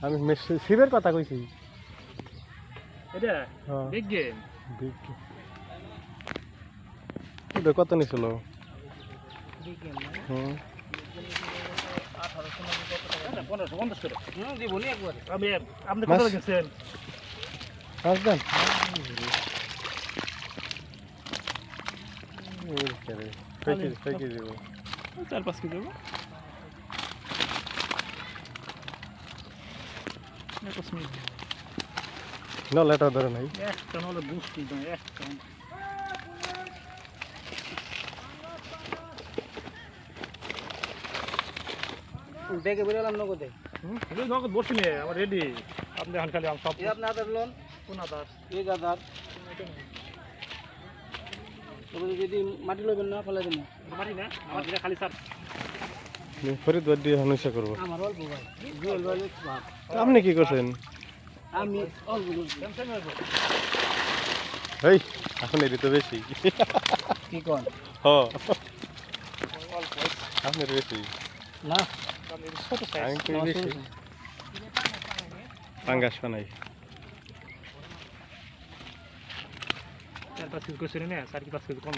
আমি শিবের কথা কইছি। এটা বিগ গেম। Big game. এটা কত নিছিল? বিগ গেম না? হুম। 1800 না কত টাকা? 1550 করে। দিবনি একবার। আপনি কত গেছেন? আসবেন। কয় কেজি দেবো? 4-5 কেজি দেবো। নলে এটা ধরে নাই। একটা নলে বুঝছি না একটা। ব্যাগে বেরোলাম নগদে। নগদ বসি নে আমার রেডি। আপনি এখন খালি সব আপনি আদার লোন কোন আদার? এই আদার। তবে যদি মাটি লইবেন না ফেলে দেন। মাটি না আমার দিকে খালি স্যার। ফরিদবার দিয়ে হানুসা করব। আমার অল্প ভাই। জুয়েল ভাই ভাব। আপনি কি করছেন? আমি অল্প টেনশন হইব। এই এখন এর তো বেশি। কি কোন? হ অল্প আপনার বেশি না আমি ছোট সাইজ আমি কই বেশি পাঙ্গাস বানাই 4-5 কেজি কইছেন না 4-5 কেজি কম